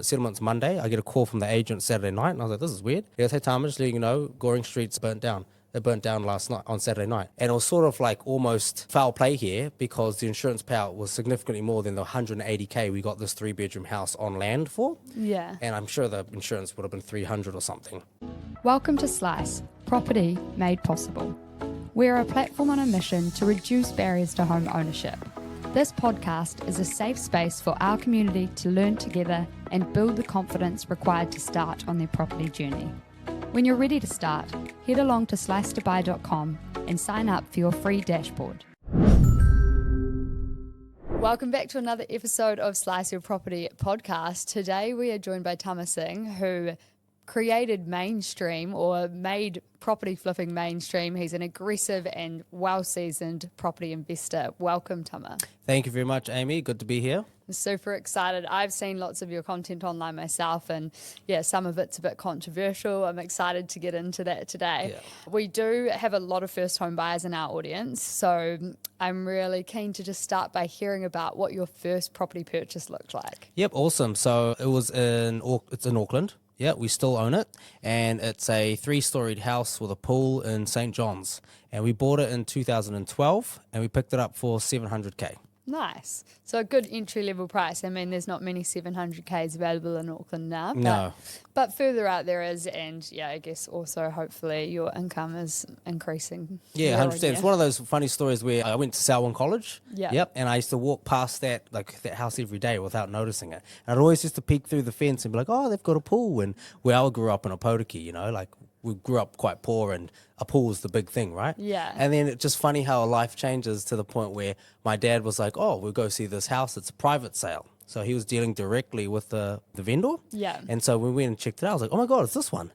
Settlement's Monday. I get a call from the agent Saturday night, and I was like, this is weird. He goes, hey, Tama, just letting you know, Goring Street's burnt down. It burnt down last night on Saturday night. And it was sort of like almost foul play here because the insurance payout was significantly more than the 180K we got this 3-bedroom house on land for. Yeah. And I'm sure the insurance would have been 300 or something. Welcome to Slice, property made possible. We're a platform on a mission to reduce barriers to home ownership. This podcast is a safe space for our community to learn together and build the confidence required to start on their property journey. When you're ready to start, head along to slicetobuy.com and sign up for your free dashboard. Welcome back to another episode of Slice Your Property podcast. Today we are joined by Tama Singh, who created mainstream or made property flipping mainstream. He's an aggressive and well-seasoned property investor. Welcome, Tama. Thank you very much, Amy. Good to be here. I'm super excited. I've seen lots of your content online myself, and yeah, some of it's a bit controversial. I'm excited to get into that today. Yeah. We do have a lot of first home buyers in our audience, so I'm really keen to just start by hearing about what your first property purchase looked like. Yep, awesome. So it's in Auckland. Yeah, we still own it, and it's a 3-storied house with a pool in St. John's, and we bought it in 2012, and we picked it up for $700K. Nice. So a good entry-level price. I mean, there's not many 700Ks available in Auckland now. No. But further out there is, and yeah, I guess also hopefully your income is increasing. Yeah, 100%. It's one of those funny stories where I went to Selwyn College. Yeah. Yep. And I used to walk past that house every day without noticing it. And I'd always used to peek through the fence and be like, oh, they've got a pool. And we all grew up in Opotiki, we grew up quite poor and a pool was the big thing, right? Yeah. And then it's just funny how life changes to the point where my dad was like, oh, we'll go see this house. It's a private sale. So he was dealing directly with the vendor. Yeah. And so when we went and checked it out, I was like, oh my God, it's this one.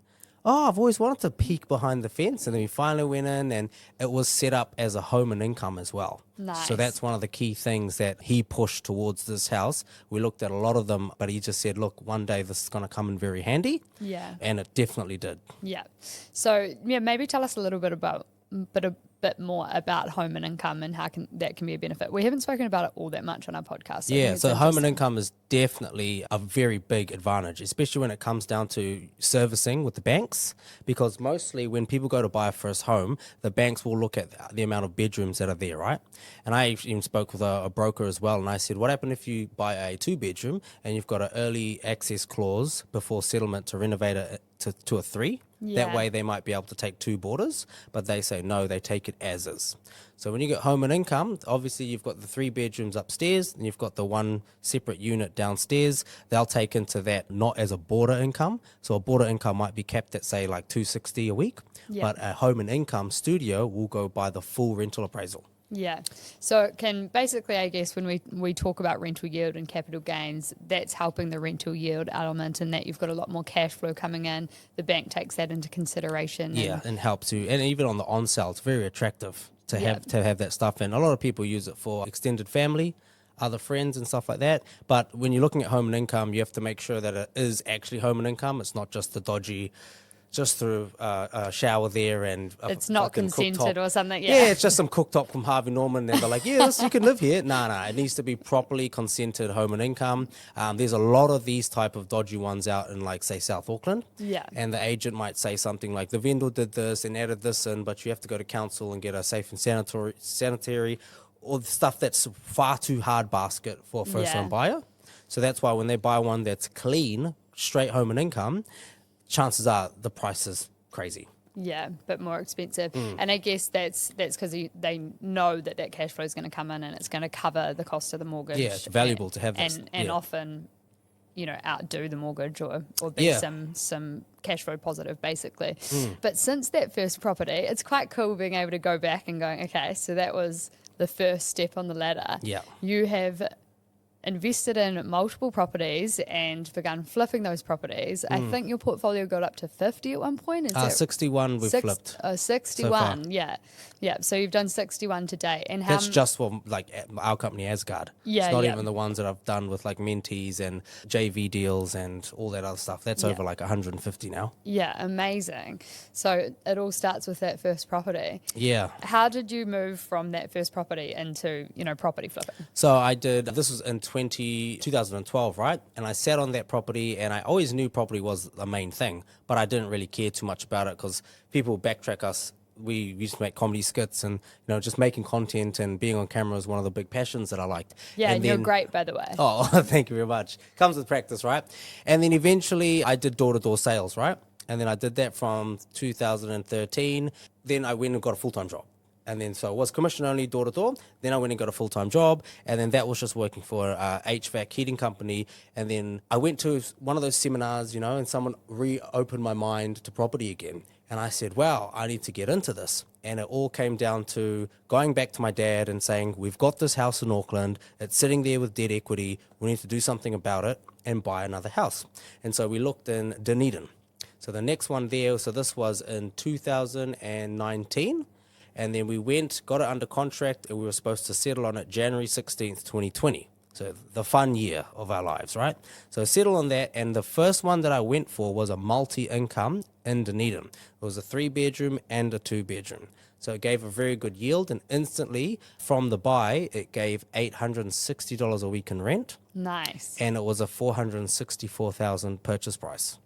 Oh, I've always wanted to peek behind the fence. And then we finally went in and it was set up as a home and income as well. Nice. So that's one of the key things that he pushed towards this house. We looked at a lot of them, but he just said, look, one day this is going to come in very handy. Yeah. And it definitely did. Yeah. So yeah, maybe tell us a little bit more about home and income and how that can be a benefit. We haven't spoken about it all that much on our podcast. So home and income is definitely a very big advantage, especially when it comes down to servicing with the banks, because mostly when people go to buy a first home, the banks will look at the amount of bedrooms that are there, right? And I even spoke with a broker as well, and I said, what happens if you buy a 2-bedroom and you've got an early access clause before settlement to renovate it to a 3? Yeah. That way they might be able to take 2 boarders, but they say no, they take it as is. So when you get home and income, obviously you've got the 3 bedrooms upstairs and you've got the 1 separate unit downstairs. They'll take into that not as a boarder income. So a boarder income might be capped at say like $260 a week, but a home and income studio will go by the full rental appraisal. Yeah. So it can basically, I guess, when we talk about rental yield and capital gains, that's helping the rental yield element, and that you've got a lot more cash flow coming in. The bank takes that into consideration. Yeah, and helps you. And even on the on-sale, it's very attractive to have that stuff. And a lot of people use it for extended family, other friends and stuff like that. But when you're looking at home and income, you have to make sure that it is actually home and income. It's not just the dodgy, just through a shower there and it's not consented cooktop. Or something. Yeah, it's just some cooktop from Harvey Norman and they're like, yes, you can live here. No, it needs to be properly consented home and income. There's a lot of these type of dodgy ones out in like say South Auckland. Yeah. And the agent might say something like the vendor did this and added this in, but you have to go to council and get a safe and sanitary or the stuff that's far too hard basket for a first home buyer. So that's why when they buy one that's clean, straight home and income, chances are the price is crazy. Yeah, but more expensive. And I guess that's because they know that cash flow is going to come in and it's going to cover the cost of the mortgage. Yeah, it's valuable to have this. And often, outdo the mortgage or be some cash flow positive, basically. But since that first property, it's quite cool being able to go back and going, okay, so that was the first step on the ladder. Yeah. You have invested in multiple properties and begun flipping those properties. I think your portfolio got up to 50 at one point. 61 we've flipped. 61, so yeah. So you've done 61 to date. And that's just for like our company Asgard. Yeah, it's not even the ones that I've done with like mentees and JV deals and all that other stuff. That's over like 150 now. Yeah, amazing. So it all starts with that first property. Yeah. How did you move from that first property into, property flipping? So I did, this was in 2012, right? And I sat on that property, and I always knew property was the main thing, but I didn't really care too much about it because people backtrack us. We used to make comedy skits, and just making content and being on camera is one of the big passions that I liked. Yeah, and you're then, great, by the way. Oh, thank you very much. Comes with practice, right? And then eventually I did door-to-door sales, right? And then I did that from 2013. Then I went and got a full-time job. And then so it was commission only, door-to-door. Then I went and got a full-time job. And then that was just working for a HVAC heating company. And then I went to one of those seminars, and someone reopened my mind to property again. And I said, wow, I need to get into this. And it all came down to going back to my dad and saying, we've got this house in Auckland. It's sitting there with dead equity. We need to do something about it and buy another house. And so we looked in Dunedin. So the next one there, so this was in 2019. And then we went, got it under contract, and we were supposed to settle on it January 16th, 2020. So the fun year of our lives, right? So settle on that, and the first one that I went for was a multi-income in Dunedin. It was a 3-bedroom and a 2-bedroom. So it gave a very good yield, and instantly from the buy, it gave $860 a week in rent. Nice. And it was a $464,000 purchase price.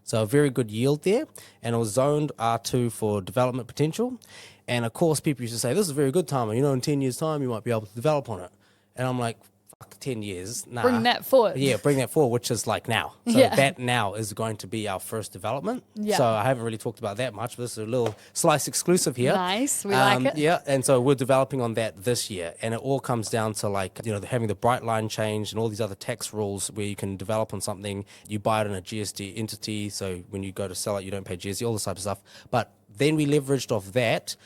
So a very good yield there, and it was zoned R2 for development potential. And of course, people used to say, this is very good, Tama. In 10 years' time, you might be able to develop on it. And I'm like, fuck, 10 years, nah. Bring that forward. Yeah, bring that forward, which is like now. So that now is going to be our first development. Yeah. So I haven't really talked about that much, but this is a little slice exclusive here. Nice, we like it. Yeah, and so we're developing on that this year. And it all comes down to having the bright line change and all these other tax rules where you can develop on something, you buy it in a GST entity, so when you go to sell it, you don't pay GST, all this type of stuff. But then we leveraged off that.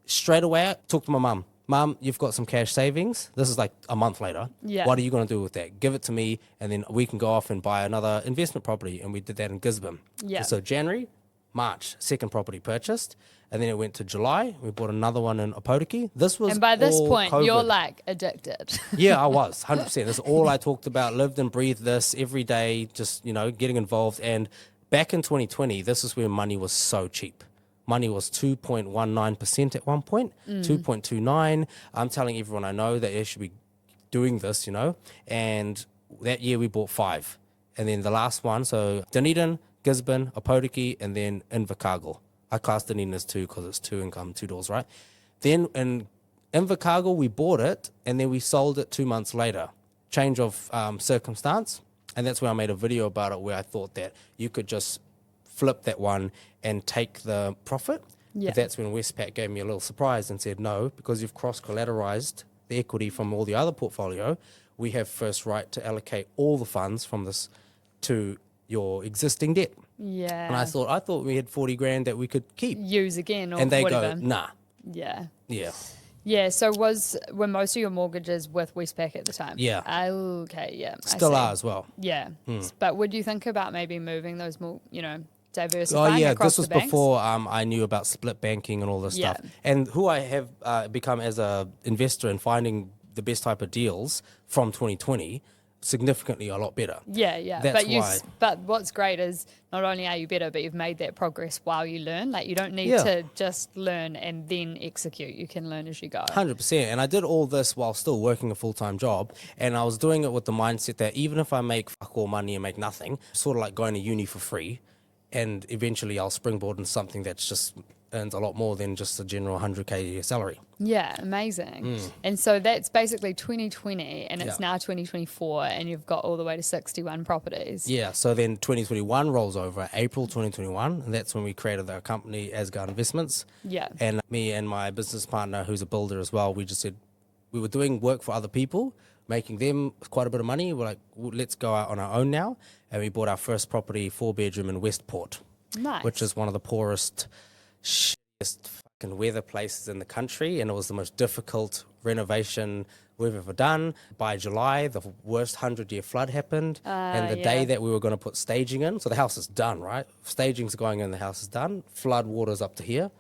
Straight away, I talked to my mum. Mum, you've got some cash savings. This is like a month later. Yeah. What are you going to do with that? Give it to me, and then we can go off and buy another investment property. And we did that in Gisborne. Yeah. So January, March, second property purchased. And then it went to July. We bought another one in Opotiki. This was And by this all point, COVID. you're like addicted. Yeah, I was, 100%. That's all I talked about, lived and breathed this every day, just, getting involved. And back in 2020, this is where money was so cheap. Money was 2.19% at one point, 2.29. I'm telling everyone I know that they should be doing this, And that year we bought 5. And then the last one, so Dunedin, Gisborne, Opotiki, and then Invercargill. I class Dunedin as 2 because it's 2 income, 2 doors, right? Then in Invercargill, we bought it, and then we sold it 2 months later. Change of circumstance. And that's when I made a video about it where I thought that you could just flip that one and take the profit. Yeah. But that's when Westpac gave me a little surprise and said, no, because you've cross-collateralized the equity from all the other portfolio, we have first right to allocate all the funds from this to your existing debt. Yeah. And I thought we had 40 grand that we could keep. Use again or And they whatever. go, nah. Yeah. Yeah. Yeah, so were most of your mortgages with Westpac at the time? Yeah. Okay, yeah. Still I see. are as well. Yeah. But would you think about maybe moving those more, diversifying Oh yeah, across this was the banks? before I knew about split banking and all this Yeah. stuff. And who I have become as a investor in finding the best type of deals from 2020, significantly a lot better. Yeah. That's But why. but what's great is not only are you better, but you've made that progress while you learn. Like you don't need Yeah. to just learn and then execute. You can learn as you go. 100%. And I did all this while still working a full-time job. And I was doing it with the mindset that even if I make fuck all money and make nothing, sort of like going to uni for free, and eventually I'll springboard into something that's just earns a lot more than just a general 100K a year salary. Yeah, amazing. And so that's basically 2020 and it's Yeah. now 2024 and you've got all the way to 61 properties. Yeah, so then 2021 rolls over, April 2021, and that's when we created our company, Asgard Investments. Yeah. And me and my business partner, who's a builder as well, we just said we were doing work for other people, making them quite a bit of money. We're like, well, let's go out on our own now. And we bought our first property, 4-bedroom in Westport, Nice. which is one of the poorest, shittiest fucking weather places in the country. And it was the most difficult renovation we've ever done. By July, the worst 100-year flood happened. And the day that we were going to put staging in, so the house is done, right? Staging's going in, the house is done. Flood water's up to here.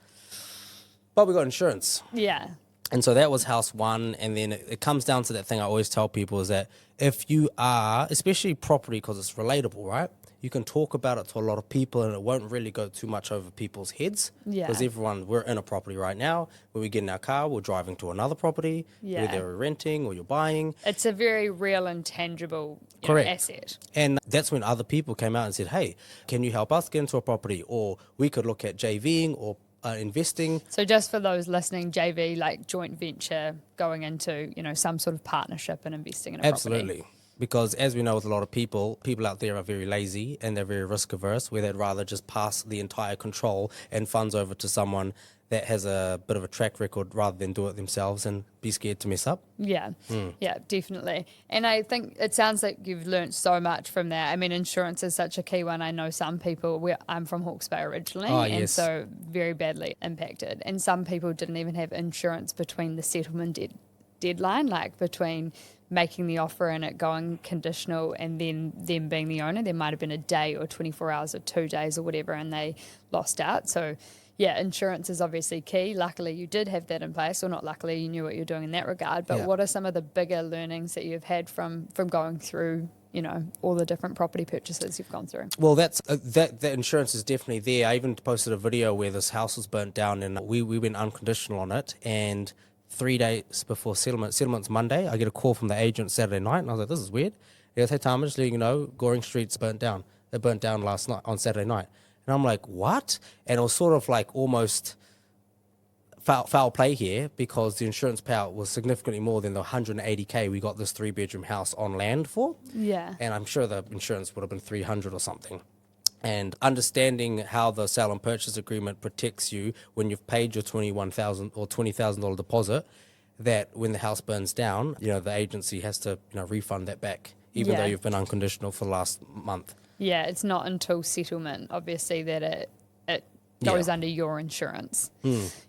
But we got insurance. Yeah. And so that was house one. And then it comes down to that thing I always tell people is that if you are, especially property, because it's relatable, right? You can talk about it to a lot of people and it won't really go too much over people's heads. Yeah. Because we're in a property right now. When we get in our car, we're driving to another property, Yeah. whether we're renting or you're buying. It's a very real and tangible Correct. asset. And that's when other people came out and said, hey, can you help us get into a property? Or we could look at JVing or investing. So just for those listening, JV, like joint venture, going into, some sort of partnership and investing in a property. Absolutely. Because as we know with a lot of people out there are very lazy and they're very risk averse, where they'd rather just pass the entire control and funds over to someone that has a bit of a track record rather than do it themselves and be scared to mess up. Yeah, yeah, definitely. And I think it sounds like you've learned so much from that. I mean, insurance is such a key one. I know some people, I'm from Hawke's Bay originally, and so very badly impacted. And some people didn't even have insurance between the settlement deadline, like between making the offer and it going conditional and then them being the owner. There might have been a day or 24 hours or 2 days or whatever, and they lost out. So yeah, insurance is obviously key. Luckily, you did have that in place, or not luckily, you knew what you're doing in that regard. But what are some of the bigger learnings that you've had from going through, all the different property purchases you've gone through? Well, that's that insurance is definitely there. I even posted a video where this house was burnt down, and we went unconditional on it. And 3 days before settlement's Monday, I get a call from the agent Saturday night, and I was like, this is weird. He goes, hey, Tama, just letting you know, Goring Street's burnt down. It burnt down last night on Saturday night. And I'm like, what? And it was sort of like almost foul play here because the insurance payout was significantly more than the 180K we got this 3-bedroom house on land for. Yeah. And I'm sure the insurance would have been 300 or something. And understanding how the sale and purchase agreement protects you when you've paid your $21,000 or $20,000 deposit, that when the house burns down, the agency has to refund that back, even though you've been unconditional for the last month. Yeah, it's not until settlement, obviously, that it goes under your insurance.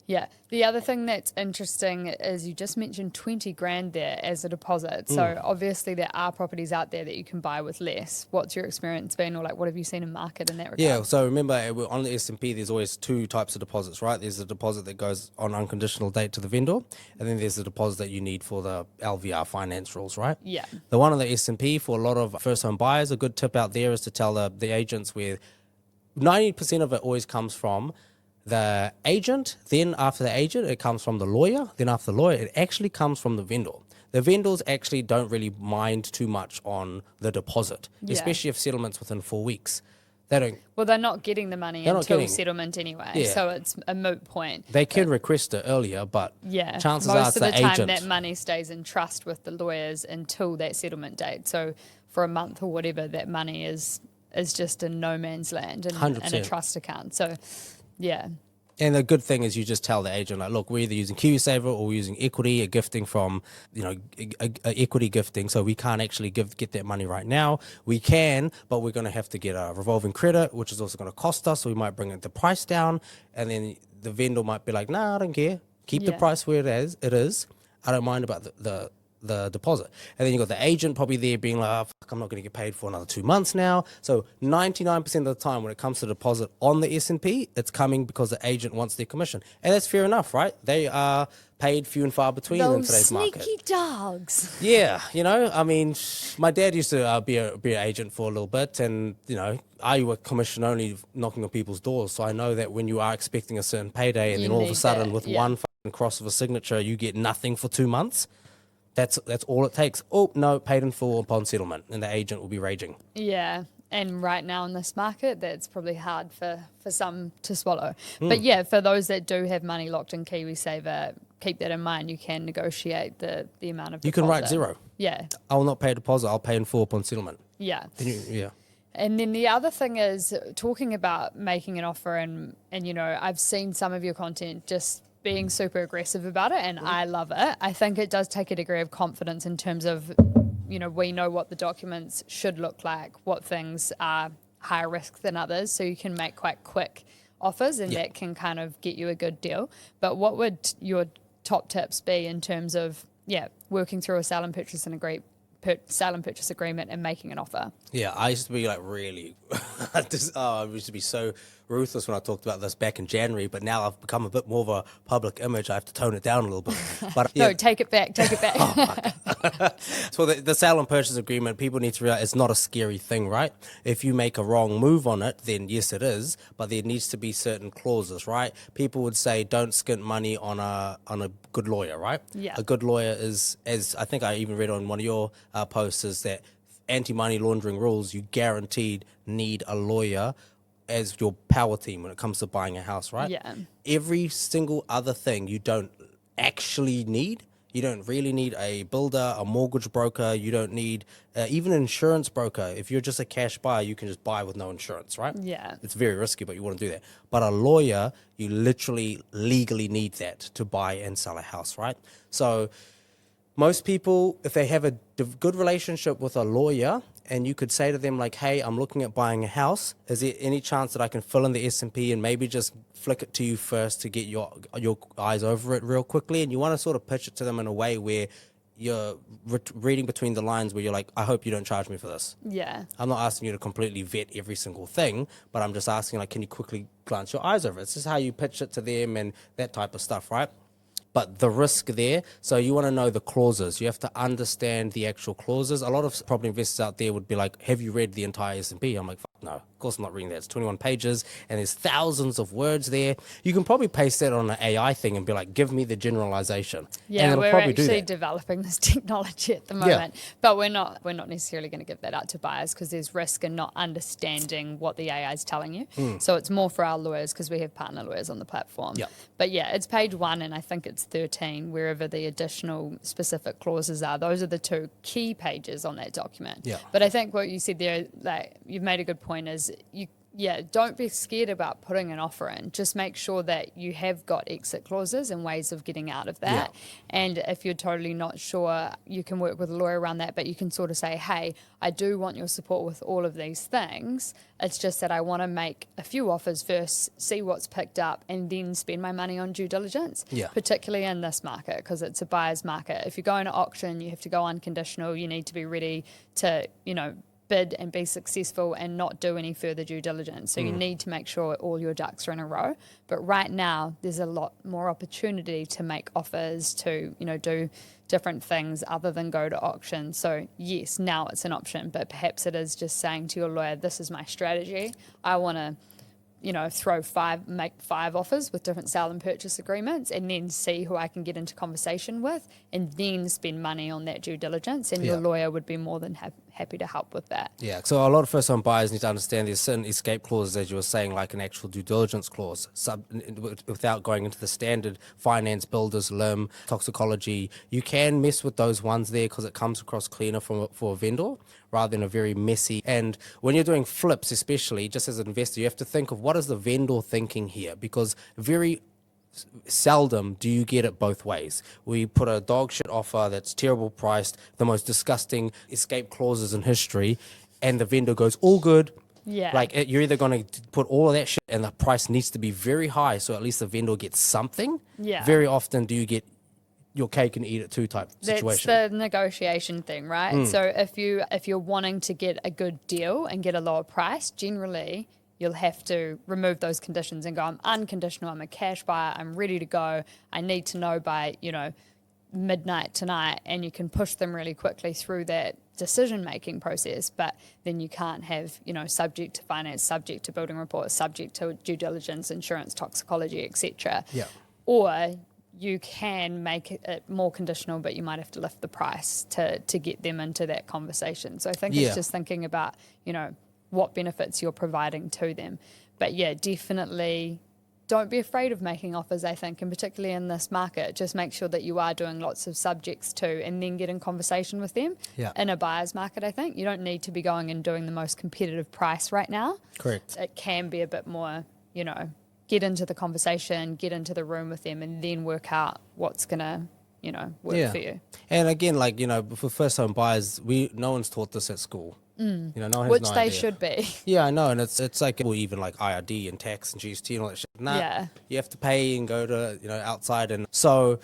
Yeah. The other thing that's interesting is you just mentioned 20 grand there as a deposit. So obviously there are properties out there that you can buy with less. What's your experience been, or like what have you seen in market in that regard? Yeah, so remember on the S&P there's always two types of deposits, right? There's a deposit that goes on unconditional date to the vendor, and then there's the deposit that you need for the LVR finance rules, right? Yeah. The one on the S&P for a lot of first home buyers, a good tip out there is to tell the agents where 90% of it always comes from the agent, then after the agent, it comes from the lawyer, then after the lawyer, it actually comes from the vendor. The vendors actually don't really mind too much on the deposit, especially if settlement's within 4 weeks. They don't. Well, they're not getting the money until settlement anyway, so it's a moot point. They can request it earlier, but chances are it's the agent. Most of the time that money stays in trust with the lawyers until that settlement date. So for a month or whatever, that money is just in no man's land and in a trust account. So, yeah. And the good thing is you just tell the agent, like, look, we're either using KiwiSaver or we're using equity, a gifting from, a equity gifting. So we can't actually get that money right now. We can, but we're going to have to get a revolving credit, which is also going to cost us. So we might bring the price down. And then the vendor might be like, nah, I don't care. Keep the price where it is. I don't mind about the deposit. And then you got the agent probably there being like, oh, fuck, I'm not going to get paid for another 2 months now. So 99% of the time when it comes to deposit on the S&P, it's coming because the agent wants their commission. And that's fair enough, right? They are paid few and far between in today's market. Those sneaky dogs. Yeah, I mean, my dad used to be an agent for a little bit, and, I work commission only knocking on people's doors. So I know that when you are expecting a certain payday and then all of a sudden with one fucking cross of a signature, you get nothing for 2 months. That's all it takes. Oh, no, paid in full upon settlement, and the agent will be raging. Yeah, and right now in this market, that's probably hard for some to swallow. But yeah, for those that do have money locked in KiwiSaver, keep that in mind. You can negotiate the amount of deposit. You can write zero. Yeah. I will not pay a deposit. I'll pay in full upon settlement. Yeah. Yeah. And then the other thing is talking about making an offer, and I've seen some of your content just being super aggressive about it, and I love it. I think it does take a degree of confidence in terms of, we know what the documents should look like, what things are higher risk than others, so you can make quite quick offers, and that can kind of get you a good deal. But what would your top tips be in terms of, working through a sale and purchase agreement and making an offer? Yeah, I used to be like really, I used to be so ruthless when I talked about this back in January, but now I've become a bit more of a public image. I have to tone it down a little bit. But yeah. No, take it back. So the sale and purchase agreement, people need to realize it's not a scary thing, right? If you make a wrong move on it, then yes, it is, but there needs to be certain clauses, right? People would say don't skint money on a good lawyer, right? Yeah. A good lawyer is, as I think I even read on one of your posts, is that anti-money laundering rules, you guaranteed need a lawyer as your power team when it comes to buying a house, right? Yeah. Every single other thing you don't actually need. You don't really need a builder, a mortgage broker. You don't need even an insurance broker. If you're just a cash buyer, you can just buy with no insurance, right? Yeah. It's very risky, but you wouldn't do that. But a lawyer, you literally legally need that to buy and sell a house, right? So most people, if they have a good relationship with a lawyer, and you could say to them like, hey, I'm looking at buying a house. Is there any chance that I can fill in the S&P and maybe just flick it to you first to get your eyes over it real quickly? And you want to sort of pitch it to them in a way where you're reading between the lines, where you're like, I hope you don't charge me for this. Yeah. I'm not asking you to completely vet every single thing, but I'm just asking, like, can you quickly glance your eyes over it? This is how you pitch it to them and that type of stuff, right? But the risk there, so you want to know the clauses. You have to understand the actual clauses. A lot of property investors out there would be like, have you read the entire S&P? I'm like, fuck no, of course I'm not reading that. It's 21 pages and there's thousands of words there. You can probably paste that on an AI thing and be like, give me the generalization. Yeah, and it'll we're probably do actually that. developing this technology at the moment, but we're not necessarily going to give that out to buyers because there's risk in not understanding what the AI is telling you. So it's more for our lawyers because we have partner lawyers on the platform. Yeah. But yeah, it's page 1 and I think it's 13, wherever the additional specific clauses are. Those are the 2 key pages on that document. Yeah. But I think what you said there, like you've made a good point, is don't be scared about putting an offer in. Just make sure that you have got exit clauses and ways of getting out of that. Yeah. And if you're totally not sure, you can work with a lawyer around that, but you can sort of say, hey, I do want your support with all of these things. It's just that I want to make a few offers first, see what's picked up, and then spend my money on due diligence, Yeah. particularly in this market because it's a buyer's market. If you're going to auction, you have to go unconditional. You need to be ready to, bid and be successful and not do any further due diligence. So you need to make sure all your ducks are in a row. But right now, there's a lot more opportunity to make offers, to, do different things other than go to auction. So yes, now it's an option, but perhaps it is just saying to your lawyer, this is my strategy. I want to make 5 offers with different sale and purchase agreements and then see who I can get into conversation with and then spend money on that due diligence. And your lawyer would be more than happy to help with that. Yeah, so a lot of first-time buyers need to understand there's certain escape clauses, as you were saying, like an actual due diligence clause, without going into the standard finance, builders, LIM, toxicology. You can mess with those ones there because it comes across cleaner for a vendor rather than a very messy. And when you're doing flips, especially, just as an investor, you have to think of what is the vendor thinking here, because very seldom do you get it both ways. We put a dog shit offer that's terrible priced, the most disgusting escape clauses in history, and the vendor goes, all good. Yeah. Like you're either going to put all of that shit and the price needs to be very high so at least the vendor gets something. Yeah. Very often do you get your cake and eat it too type situation. That's the negotiation thing, right? So if you're wanting to get a good deal and get a lower price, generally you'll have to remove those conditions and go, I'm unconditional, I'm a cash buyer, I'm ready to go, I need to know by, midnight tonight, and you can push them really quickly through that decision-making process, but then you can't have, subject to finance, subject to building reports, subject to due diligence, insurance, toxicology, etc. Yeah. Or you can make it more conditional, but you might have to lift the price to get them into that conversation. So I think it's just thinking about, what benefits you're providing to them. But yeah, definitely don't be afraid of making offers, I think, and particularly in this market. Just make sure that you are doing lots of subjects too and then get in conversation with them. Yeah. In a buyer's market, I think. You don't need to be going and doing the most competitive price right now. Correct. It can be a bit more, get into the conversation, get into the room with them and then work out what's going to, work for you. And again, for first-time buyers, no one's taught this at school. No one has Which no they idea. should be. Yeah, I know, and it's like, well, even like IRD and tax and GST and all that shit. Nah, Yeah. you have to pay and go to outside, and so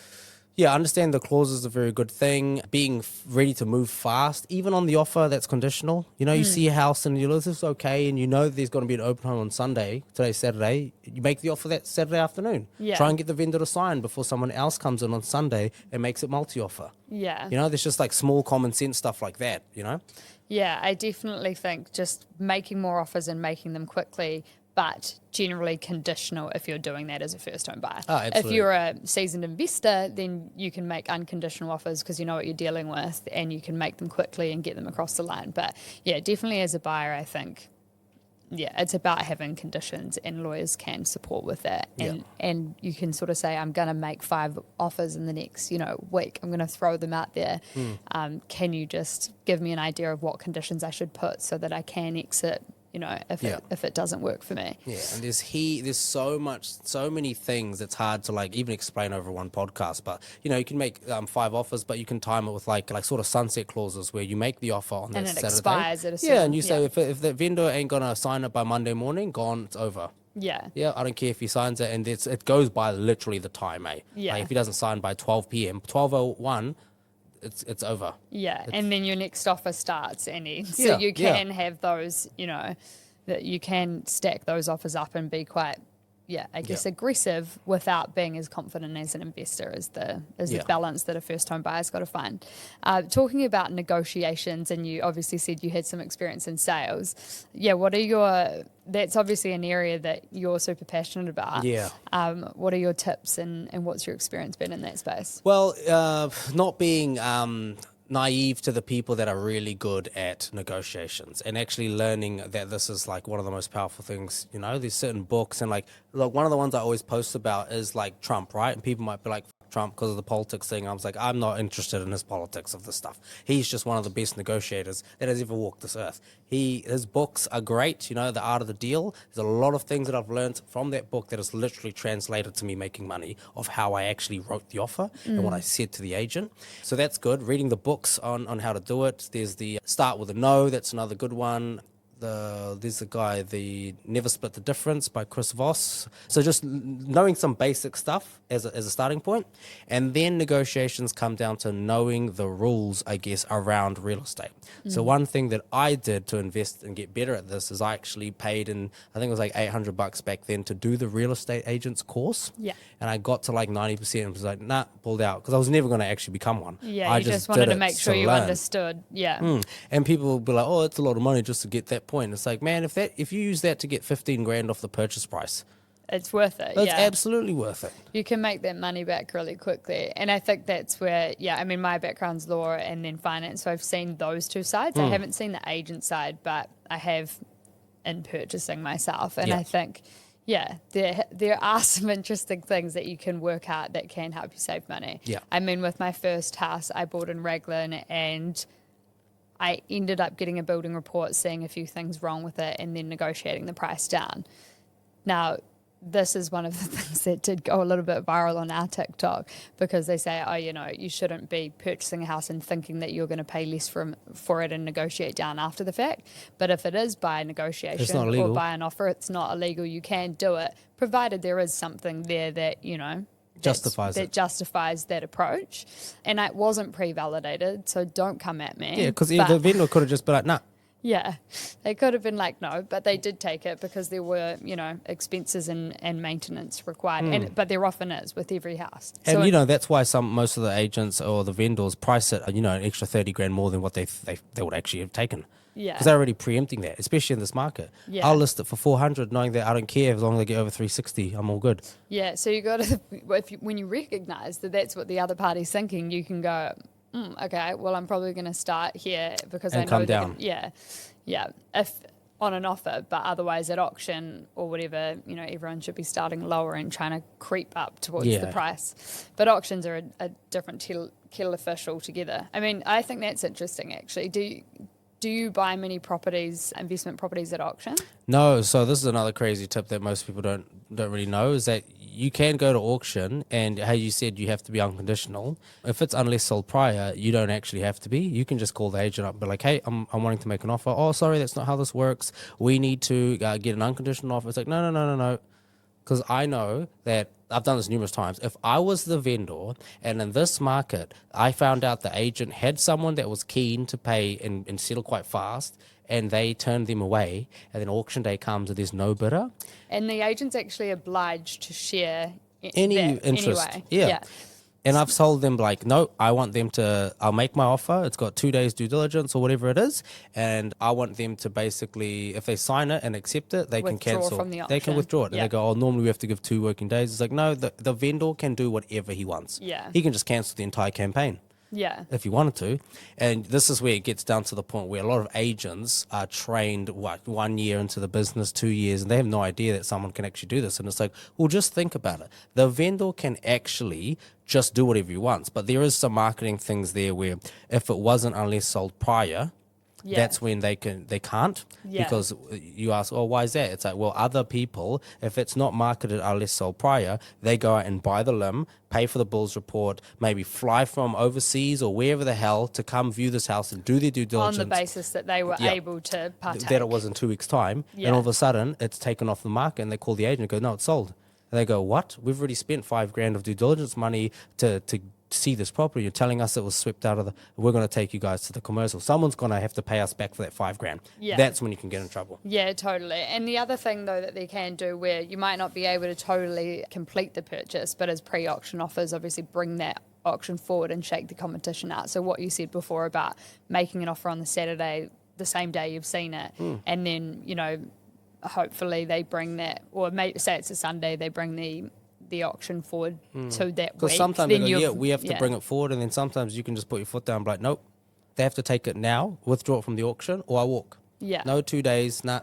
Yeah, I understand the clause is a very good thing. Being ready to move fast, even on the offer that's conditional. You know, you see a house and you're like, this is okay, and you know there's going to be an open home on Sunday. Today's Saturday. You make the offer that Saturday afternoon. Yeah. Try and get the vendor to sign before someone else comes in on Sunday and makes it multi-offer. Yeah. You know, there's just like small common sense stuff like that, you know? Yeah, I definitely think just making more offers and making them quickly, but generally conditional if you're doing that as a first home buyer. Oh, absolutely. If you're a seasoned investor, then you can make unconditional offers because you know what you're dealing with and you can make them quickly and get them across the line. But yeah, definitely as a buyer, I think, yeah, it's about having conditions and lawyers can support with that. And you can sort of say, I'm going to make 5 offers in the next, week. I'm going to throw them out there. Can you just give me an idea of what conditions I should put so that I can exit, if it doesn't work for me? Yeah, and there's so many things it's hard to like even explain over one podcast. But you can make 5 offers, but you can time it with like sort of sunset clauses where you make the offer on that Saturday. And it expires at a certain... Yeah, and you say if the vendor ain't gonna sign it by Monday morning, gone, it's over. Yeah. Yeah, I don't care if he signs it, and it goes by literally the time, Yeah. Like if he doesn't sign by 12 p.m., 12:01, it's over. Yeah, and then your next offer starts and ends. So you can have those, that you can stack those offers up and be quite, I guess aggressive without being as confident as an investor as the balance that a first home buyer's got to find. Talking about negotiations, and you obviously said you had some experience in sales. Yeah, that's obviously an area that you're super passionate about. Yeah. What are your tips and what's your experience been in that space? Well, not being naive to the people that are really good at negotiations and actually learning that this is like one of the most powerful things. There's certain books and like one of the ones I always post about is like Trump, right? And people might be like, Trump because of the politics thing. I was like, I'm not interested in his politics of this stuff. He's just one of the best negotiators that has ever walked this earth. His books are great, The Art of the Deal. There's a lot of things that I've learned from that book that is literally translated to me making money of how I actually wrote the offer and what I said to the agent. So that's good. Reading the books on how to do it. There's the Start with a No. That's another good one. There's a guy, the Never Split the Difference by Chris Voss. So just knowing some basic stuff as a starting point, and then negotiations come down to knowing the rules, I guess, around real estate. So one thing that I did to invest and get better at this is I actually paid in, I think it was like $800 back then to do the real estate agent's course. Yeah. And I got to like 90% and was like, nah, pulled out because I was never going to actually become one. Yeah, I you just wanted did to it make sure you learn. understood. Yeah. And people will be like, oh, it's a lot of money just to get that point. It's like, man, if you use that to get 15 grand off the purchase price, it's worth it. it's absolutely worth it. You can make that money back really quickly. And I think that's where, my background's law and then finance. So I've seen those two sides. I haven't seen the agent side, but I have in purchasing myself. And I think, there are some interesting things that you can work out that can help you save money. Yeah. With my first house, I bought in Raglan and I ended up getting a building report, seeing a few things wrong with it, and then negotiating the price down. Now, this is one of the things that did go a little bit viral on our TikTok because they say, you shouldn't be purchasing a house and thinking that you're going to pay less for it and negotiate down after the fact. But if it is by negotiation or by an offer, it's not illegal. You can do it, provided there is something there that, justifies that approach. And it wasn't pre-validated, so don't come at me. Yeah, because the vendor could have just been like, nah. Yeah, they could have been like, no, but they did take it because there were, expenses and maintenance required. But there often is with every house. And, that's why most of the agents or the vendors price it, an extra 30 grand more than what they would actually have taken. Yeah. Because they're already preempting that, especially in this market. Yeah. I'll list it for 400 knowing that I don't care as long as I get over 360, I'm all good. Yeah, so you got to, when you recognize that that's what the other party's thinking, you can go, okay, well, I'm probably going to start here because I know come down. If on an offer, but otherwise at auction or whatever, everyone should be starting lower and trying to creep up towards the price. But auctions are a different kettle of fish altogether. I think that's interesting, actually. Do you buy many investment properties at auction? No. So this is another crazy tip that most people don't really know is that you can go to auction and, how you said, you have to be unconditional. If it's unless sold prior, you don't actually have to be. You can just call the agent up and be like, hey, I'm wanting to make an offer. Oh, sorry, that's not how this works. We need to get an unconditional offer. It's like, no. Because I know that I've done this numerous times. If I was the vendor and in this market, I found out the agent had someone that was keen to pay and settle quite fast, and they turned them away, and then auction day comes and there's no bidder. And the agent's actually obliged to share Any that interest. anyway. Yeah. And I've told them like, no, I'll make my offer. It's got 2 days due diligence or whatever it is. And I want them to basically, if they sign it and accept it, they can cancel. From the they can auction. withdraw it. And they go, oh, normally we have to give 2 working days. It's like, no, the vendor can do whatever he wants. Yeah. He can just cancel the entire campaign. Yeah. If you wanted to. And this is where it gets down to the point where a lot of agents are trained, 1 year into the business, 2 years, and they have no idea that someone can actually do this. And it's like, well, just think about it. The vendor can actually just do whatever he wants. But there is some marketing things there where if it wasn't unless sold prior, that's when they can't. Because you ask, oh, why is that? It's like, well, other people, if it's not marketed unless sold prior, they go out and buy the limb, pay for the Bulls report, maybe fly from overseas or wherever the hell to come view this house and do their due diligence. On the basis that they were able to partake. That it was in 2 weeks' time. And all of a sudden, it's taken off the market and they call the agent and go, no, it's sold. And they go, what? We've already spent $5,000 of due diligence money to see this property. You're telling us it was swept out of the, we're going to take you guys to the commercial. Someone's going to have to pay us back for that $5,000. That's when you can get in trouble. Yeah, totally. And the other thing though that they can do where you might not be able to totally complete the purchase, but as pre-auction offers, obviously bring that auction forward and shake the competition out. So what you said before about making an offer on the Saturday, the same day you've seen it, and then, hopefully they bring that, or maybe say it's a Sunday, they bring the auction forward to that week. Because sometimes they go, we have to bring it forward, and then sometimes you can just put your foot down and be like, nope, they have to take it now, withdraw it from the auction, or I walk. Yeah. No 2 days, nah.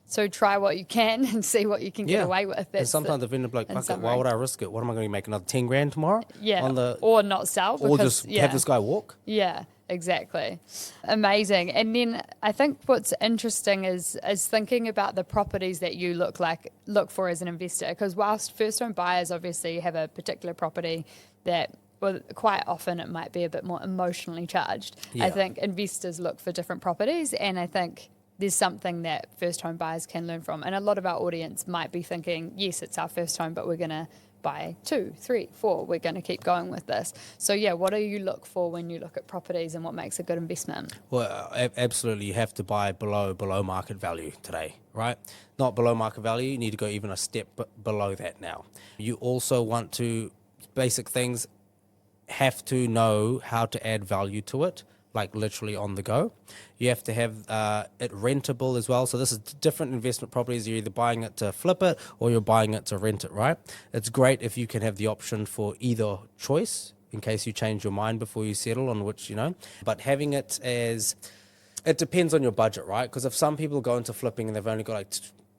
So try what you can and see what you can get away with. And sometimes the vendor will be like, fuck it, why would I risk it? What am I going to make, another $10,000 tomorrow? Yeah, or not sell. Or just have this guy walk? Yeah. Exactly. Amazing. And then I think what's interesting is thinking about the properties that you look for as an investor, because whilst first home buyers obviously have a particular property that, well, quite often it might be a bit more emotionally charged. I think investors look for different properties, and I think there's something that first home buyers can learn from. And a lot of our audience might be thinking, yes, it's our first home, but we're going to buy 2, 3, 4. We're going to keep going with this. So what do you look for when you look at properties, and what makes a good investment? Well, absolutely, you have to buy below market value today, right? Not below market value, you need to go even a step below that now. You also want to, basic things, have to know how to add value to it, like literally on the go. You have to have it rentable as well. So this is different investment properties. You're either buying it to flip it or you're buying it to rent it, right? It's great if you can have the option for either choice in case you change your mind before you settle on which, But having it as, it depends on your budget, right? Because if some people go into flipping and they've only got like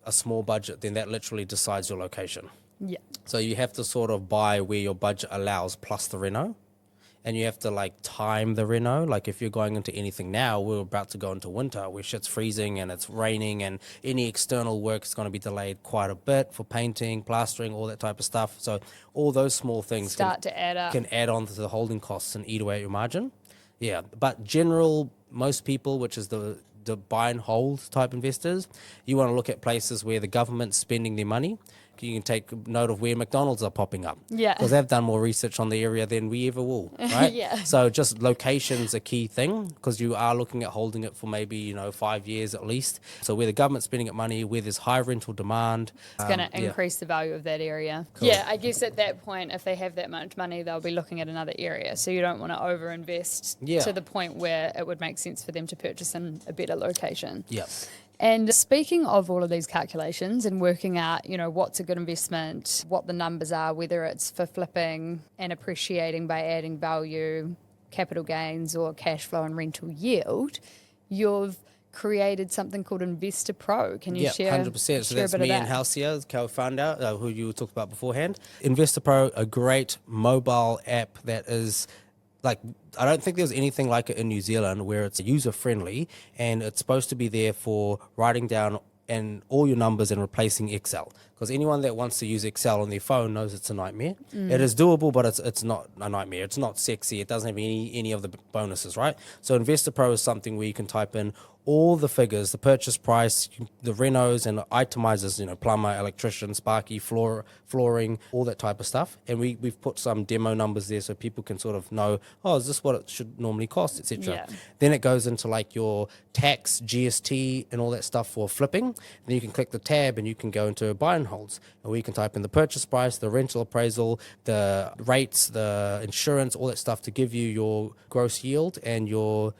a small budget, then that literally decides your location. Yeah. So you have to sort of buy where your budget allows plus the reno. And you have to time the reno. Like if you're going into anything now, we're about to go into winter where shit's freezing and it's raining, and any external work is going to be delayed quite a bit for painting, plastering, all that type of stuff. So all those small things can add on to the holding costs and eat away at your margin. Yeah, but most people, which is the buy and hold type investors, you want to look at places where the government's spending their money. You can take note of where McDonald's are popping up. Yeah. Because they've done more research on the area than we ever will, right? So just location's a key thing, because you are looking at holding it for maybe, 5 years at least. So where the government's spending it money, where there's high rental demand. It's going to increase the value of that area. Cool. Yeah, I guess at that point, if they have that much money, they'll be looking at another area. So you don't want to overinvest to the point where it would make sense for them to purchase in a better location. Yeah. And speaking of all of these calculations and working out, what's a good investment, what the numbers are, whether it's for flipping and appreciating by adding value, capital gains, or cash flow and rental yield, you've created something called InvestorPro. Can you share? 100%. So that's me and Halcia, co-founder, who you talked about beforehand. InvestorPro, a great mobile app that is I don't think there's anything like it in New Zealand, where it's user-friendly and it's supposed to be there for writing down and all your numbers and replacing Excel. because anyone that wants to use Excel on their phone knows it's a nightmare. It is doable, but it's not a nightmare. It's not sexy. It doesn't have any of the bonuses, right? So InvestorPro is something where you can type in all the figures, the purchase price, the renos, and itemizers, plumber, electrician, sparky, flooring, all that type of stuff. And we've put some demo numbers there so people can sort of know, oh, is this what it should normally cost, etc. Yeah. Then it goes into like your tax, GST, and all that stuff for flipping. Then you can click the tab and you can go into buy and holds. And we can type in the purchase price, the rental appraisal, the rates, the insurance, all that stuff to give you your gross yield and your,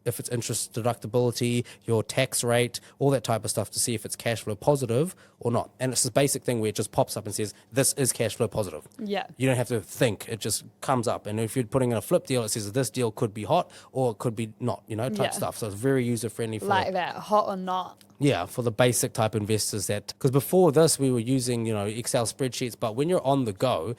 if it's interest deductibility, your tax rate, all that type of stuff to see if it's cash flow positive or not. And it's this basic thing where it just pops up and says, this is cash flow positive. Yeah. You don't have to think. It just comes up. And if you're putting in a flip deal, it says this deal could be hot or it could be not, type stuff. So it's very user-friendly. Like that, hot or not. Yeah, for the basic type investors because before this we were using, Excel spreadsheets, but when you're on the go,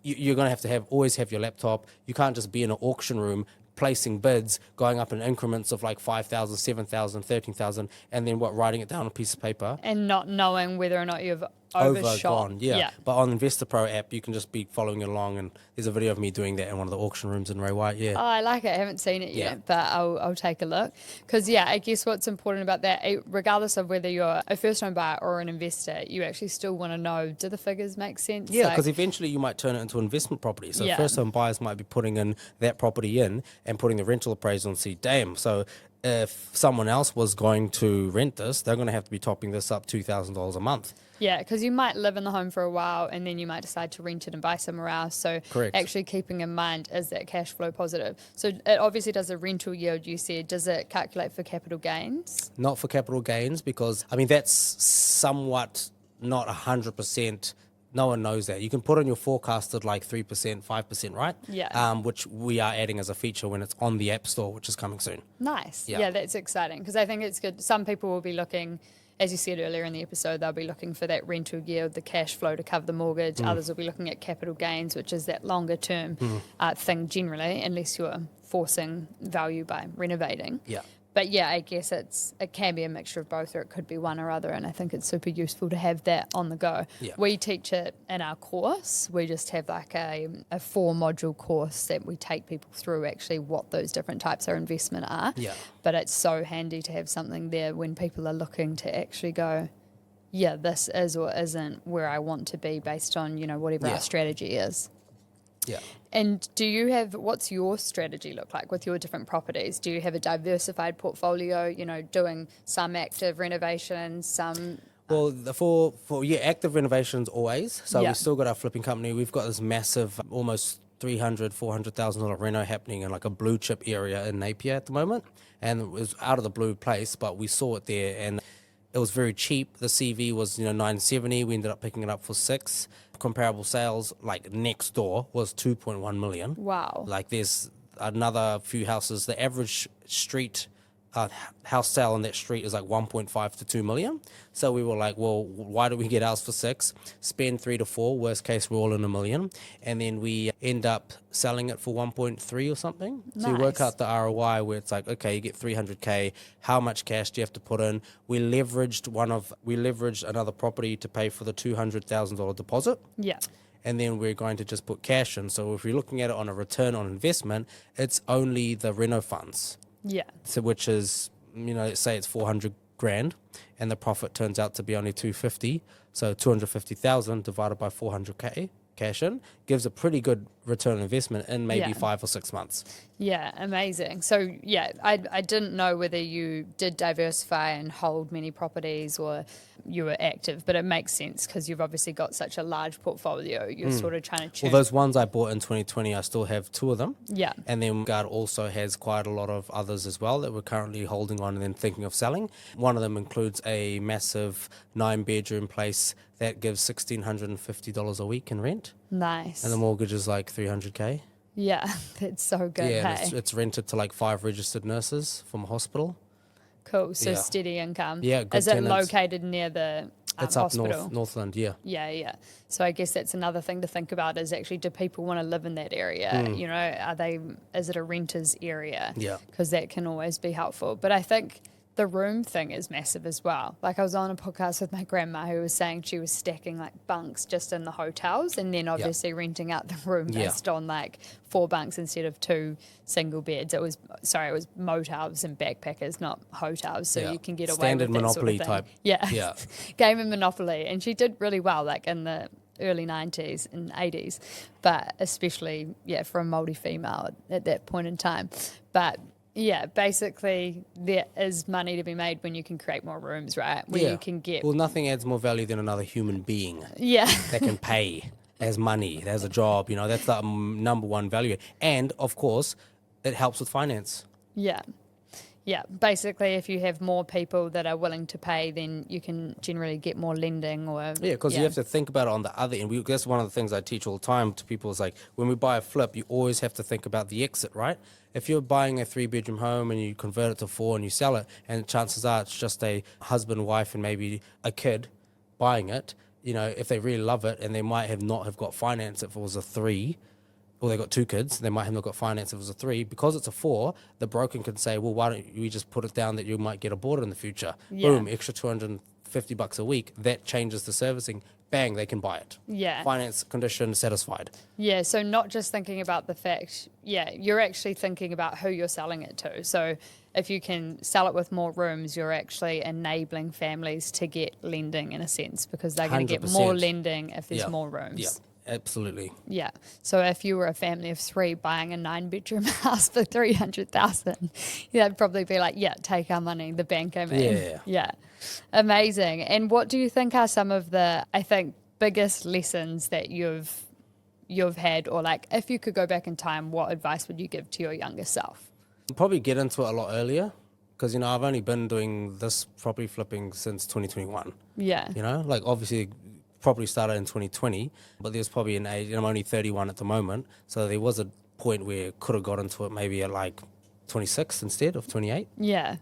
you're going to always have your laptop. You can't just be in an auction room placing bids, going up in increments of like 5,000, 7,000, 13,000, and then writing it down on a piece of paper. And not knowing whether or not you've overshot. Yeah. But on InvestorPro app, you can just be following along, and there's a video of me doing that in one of the auction rooms in Ray White. Yeah. Oh, I like it. I haven't seen it yet, but I'll take a look. Because, I guess what's important about that, regardless of whether you're a first-time buyer or an investor, you actually still want to know, do the figures make sense? Yeah, because eventually you might turn it into investment property. So first-time buyers might be putting in that property in and putting the rental appraisal and see, damn, so if someone else was going to rent this, they're going to have to be topping this up $2,000 a month. Yeah, because you might live in the home for a while and then you might decide to rent it and buy somewhere else. So Correct. Actually keeping in mind, is that cash flow positive? So it obviously does a rental yield, you said. Does it calculate for capital gains? Not for capital gains because, that's somewhat not 100%. No one knows that. You can put in your forecasted like 3%, 5%, right? Yeah. Which we are adding as a feature when it's on the App Store, which is coming soon. Nice. Yeah. Yeah, that's exciting because I think it's good. Some people will be looking, as you said earlier in the episode, they'll be looking for that rental yield, the cash flow to cover the mortgage. Others will be looking at capital gains, which is that longer term thing generally, unless you're forcing value by renovating. Yeah. But I guess it can be a mixture of both, or it could be one or other, and I think it's super useful to have that on the go. Yeah. We teach it in our course. We just have like a 4-module course that we take people through actually what those different types of investment are. Yeah. But it's so handy to have something there when people are looking to actually go, this is or isn't where I want to be based on, whatever our strategy is. Yeah. And what's your strategy look like with your different properties? Do you have a diversified portfolio, doing some active renovations, some... Well, for active renovations always. So we've still got our flipping company. We've got this massive, almost $400,000 reno happening in like a blue chip area in Napier at the moment. And it was out of the blue place, but we saw it there and it was very cheap. The CV was, $970. We ended up picking it up for $6. Comparable sales, like next door, was $2.1 million. Wow. Like there's another few houses. The average street house sale on that street is like 1.5 to 2 million. So we were like, well, why don't we get ours for 6, spend 3 to 4, worst case we're all in $1 million, and then we end up selling it for 1.3 or something. Nice. So you work out the ROI where it's like, okay, you get 300K, how much cash do you have to put in? We leveraged another property to pay for the $200,000 deposit. Yeah. And then we're going to just put cash in. So if you're looking at it on a return on investment, it's only the reno funds. Yeah. So which is, let's say it's 400 grand and the profit turns out to be only 250. So 250,000 divided by 400K cash in gives a pretty good return on investment in maybe 5 or 6 months. Yeah, amazing. So I didn't know whether you did diversify and hold many properties or you were active, but it makes sense because you've obviously got such a large portfolio. You're sort of trying to churn. Well, those ones I bought in 2020, I still have 2 of them. Yeah. And then Guard also has quite a lot of others as well that we're currently holding on and then thinking of selling. One of them includes a massive 9-bedroom place that gives $1,650 a week in rent. Nice. And the mortgage is like 300K. Yeah, that's so good. Yeah, hey? and it's rented to like 5 registered nurses from a hospital. Cool. So Yeah. steady income. Yeah, good Is it tenants. located near the It's hospital? up Northland, yeah. Yeah. So I guess that's another thing to think about is actually, do people want to live in that area? Is it a renter's area? Yeah. Because that can always be helpful. But I think the room thing is massive as well. Like I was on a podcast with my grandma who was saying she was stacking like bunks just in the hotels and then obviously renting out the room based on like 4 bunks instead of 2 single beds. It was motels and backpackers, not hotels. So you can get away Standard with that Monopoly sort of thing. type. Yeah. Game of Monopoly. And she did really well, like in the early 90s and 80s, but especially, for a Māori female at that point in time. But yeah, basically there is money to be made when you can create more rooms, right? Where you can get... Well, nothing adds more value than another human being that can pay, has money, has a job, that's the number one value. And, of course, it helps with finance. Yeah. Yeah, basically, if you have more people that are willing to pay, then you can generally get more lending or... Yeah, because you have to think about it on the other end. That's one of the things I teach all the time to people is like, when we buy a flip, you always have to think about the exit, right? If you're buying a 3-bedroom home and you convert it to 4 and you sell it, and chances are it's just a husband, wife, and maybe a kid buying it, if they really love it, and they might not have got finance if it was a 3, or they got 2 kids, they might have not got finance if it was a 3. Because it's a 4, the broker can say, well, why don't we just put it down that you might get aborted in the future? Yeah. Boom, extra $250 a week. That changes the servicing. Bang, they can buy it. Yeah. Finance condition satisfied. Yeah, so not just thinking about the fact, you're actually thinking about who you're selling it to. So if you can sell it with more rooms, you're actually enabling families to get lending in a sense, because they're going to get more lending if there's more rooms. Yeah. Absolutely. Yeah. So if you were a family of 3 buying a 9-bedroom house for $300,000, they'd probably be like, take our money, the bank, I mean. Yeah. Amazing. And what do you think are some of the, I think, biggest lessons that you've had, or like if you could go back in time, what advice would you give to your younger self? Probably get into it a lot earlier, because, I've only been doing this property flipping since 2021. Yeah. Like obviously probably started in 2020, but there's probably an age, I'm only 31 at the moment, so there was a point where could have got into it maybe at like 26 instead of 28. Yeah.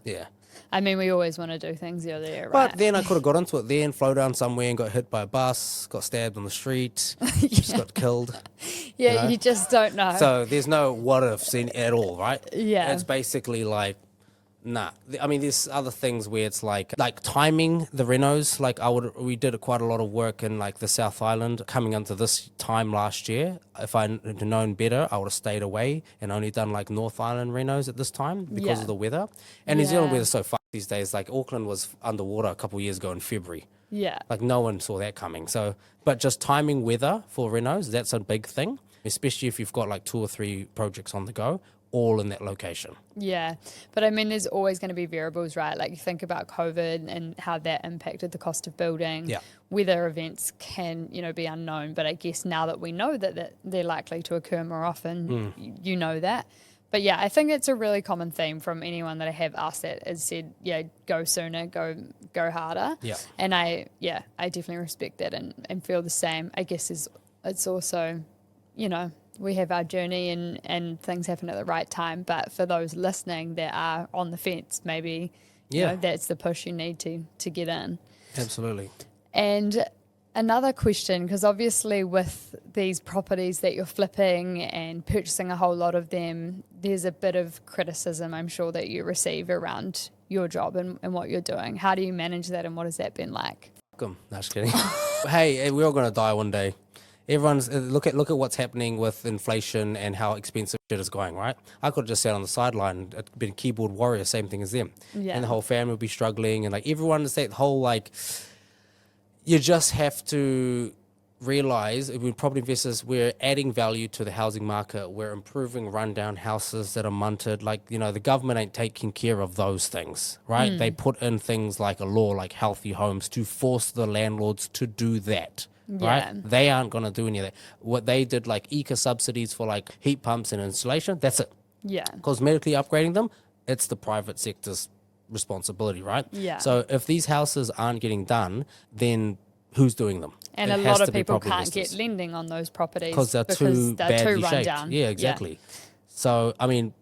I mean, we always want to do things earlier, right? But then I could have got into it then, flow down somewhere and got hit by a bus, got stabbed on the street, just got killed. You just don't know. So there's no what ifs in at all, right? Yeah. It's basically like, nah. I mean, there's other things where it's like timing the renos. Like we did quite a lot of work in like the South Island coming into this time last year. If I'd known better, I would have stayed away and only done like North Island renos at this time because of the weather. And New Zealand weather's so fucked these days. Like Auckland was underwater a couple of years ago in February. Yeah. Like no one saw that coming. So, but just timing weather for renos, that's a big thing, especially if you've got like 2 or 3 projects on the go, all in that location. Yeah. But I mean, there's always going to be variables, right? Like you think about COVID and how that impacted the cost of building. Yeah. Weather events can, be unknown. But I guess now that we know that they're likely to occur more often, you know that. But yeah, I think it's a really common theme from anyone that I have asked that has said, go sooner, go harder. Yeah. And I definitely respect that and feel the same. I guess it's also, we have our journey and things happen at the right time. But for those listening that are on the fence, maybe that's the push you need to get in. Absolutely. And another question, because obviously with these properties that you're flipping and purchasing a whole lot of them, there's a bit of criticism, I'm sure, that you receive around your job and what you're doing. How do you manage that, and what has that been like? No, just kidding. Hey, we're all going to die one day. Everyone's look at what's happening with inflation and how expensive shit is going, right? I could have just sat on the sideline, been a keyboard warrior, same thing as them. Yeah. And the whole family would be struggling, and like everyone is that whole like, you just have to realize, with property investors, we're adding value to the housing market. We're improving rundown houses that are munted. Like, the government ain't taking care of those things, right? They put in things like a law, like healthy homes, to force the landlords to do that. Yeah. Right? They aren't going to do any of that. What they did, like eco subsidies for like heat pumps and installation, that's it. Yeah. Cosmetically upgrading them, it's the private sector's responsibility, right? Yeah. So if these houses aren't getting done, then who's doing them? And It a has lot to of be people property can't investors. get lending on those properties Because they're too badly run shaped. down. Yeah, exactly. So, I mean,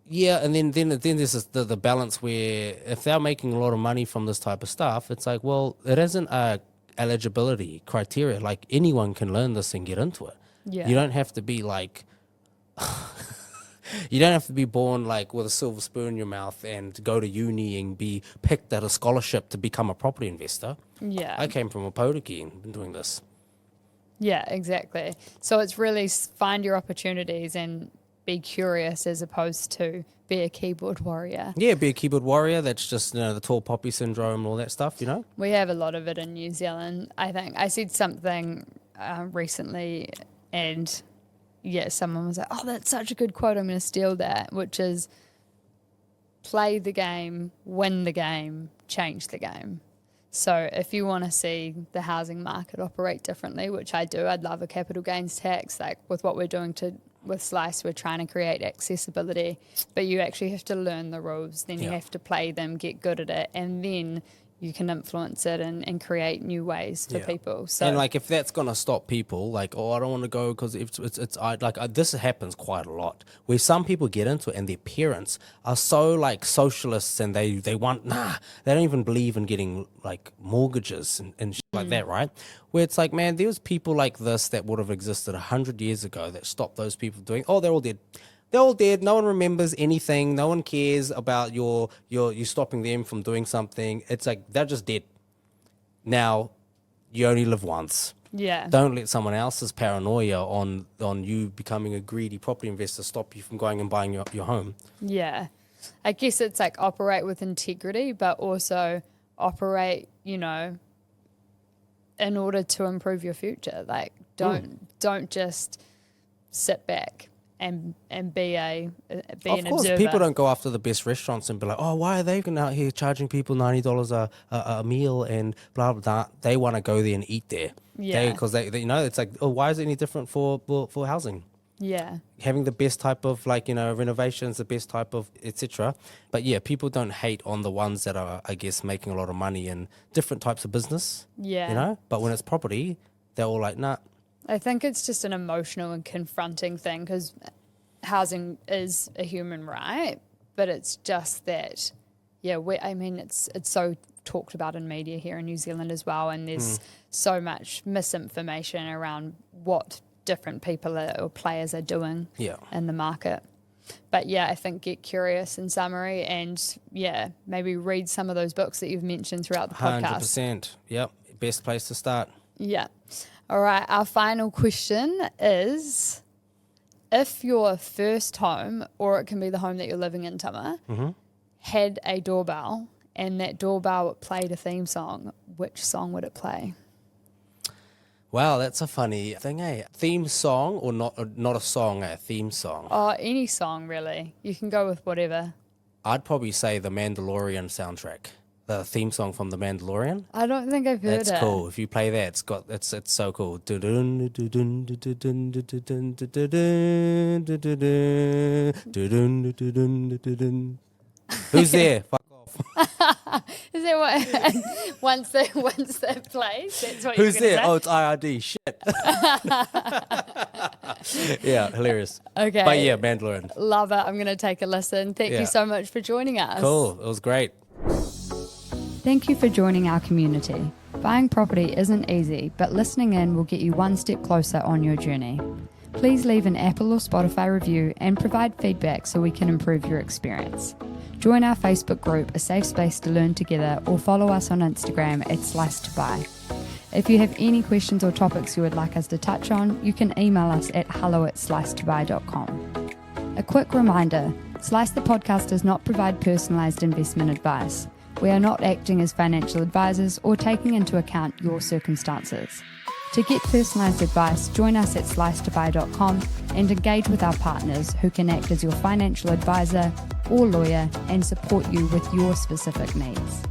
and then there's the balance where if they're making a lot of money from this type of stuff, it's like, well, it isn't a eligibility criteria. Like anyone can learn this and get into it. Yeah. You don't have to be like You don't have to be born like with a silver spoon in your mouth and go to uni and be picked at a scholarship to become a property investor. Yeah. I came from a podaki and been doing this. Yeah, exactly. So it's really find your opportunities and be curious as opposed to be a keyboard warrior. Yeah, be a keyboard warrior. That's just, the tall poppy syndrome and all that stuff, We have a lot of it in New Zealand. I think I said something recently and someone was like, oh, that's such a good quote. I'm going to steal that, which is play the game, win the game, change the game. So if you want to see the housing market operate differently, which I do, I'd love a capital gains tax. Like with what we're doing with Slice, we're trying to create accessibility, but you actually have to learn the rules. Then you have to play them, get good at it, and then you can influence it and create new ways for people. So, and like if that's gonna stop people, like I don't want to go because this happens quite a lot where some people get into it and their parents are so like socialists and they don't even believe in getting like mortgages and shit like that, right? Where it's like, man, there was people like this that would have existed 100 years ago that stopped those people doing. Oh, they're all dead. They're all dead. No one remembers anything. No one cares about you stopping them from doing something. It's like they're just dead. Now, you only live once. yeah. Don't let someone else's paranoia on you becoming a greedy property investor stop you from going and buying your home. Yeah. I guess it's like operate with integrity, but also operate, in order to improve your future. Like don't just sit back and be an observer. Of course, people don't go after the best restaurants and be like, oh, why are they out here charging people $90 a meal and blah, blah, blah. They want to go there and eat there. Yeah. Because they it's like, oh, why is it any different for housing? Yeah. Having the best type of renovations, the best type of etc. But yeah, people don't hate on the ones that are, I guess, making a lot of money in different types of business. Yeah. But when it's property, they're all like, nah. I think it's just an emotional and confronting thing because housing is a human right, but it's just that, it's so talked about in media here in New Zealand as well, and there's so much misinformation around what different people or players are doing in the market. But I think get curious in summary and maybe read some of those books that you've mentioned throughout the podcast. 100%. Yep. Best place to start. Yeah. All right. Our final question is, if your first home, or it can be the home that you're living in, Tama, had a doorbell and that doorbell played a theme song, which song would it play? Wow, that's a funny thing, eh? Theme song or not a song, a theme song? Oh, any song, really. You can go with whatever. I'd probably say the Mandalorian soundtrack. The theme song from The Mandalorian. I don't think I've heard it. That's cool. If you play that, it's so cool. Who's there? Fuck off. Is that what? once that plays, that's what Who's you're there? say? Oh, it's IRD. Shit. Yeah, hilarious. Okay. But yeah, Mandalorian. Love it. I'm going to take a listen. Thank you so much for joining us. Cool. It was great. Thank you for joining our community. Buying property isn't easy, but listening in will get you one step closer on your journey. Please leave an Apple or Spotify review and provide feedback so we can improve your experience. Join our Facebook group, A Safe Space to Learn Together, or follow us on Instagram at Slice2Buy. If you have any questions or topics you would like us to touch on, you can email us at hello@slice2buy.com. A quick reminder, Slice the podcast does not provide personalised investment advice. We are not acting as financial advisors or taking into account your circumstances. To get personalised advice, join us at slice2buy.com and engage with our partners who can act as your financial advisor or lawyer and support you with your specific needs.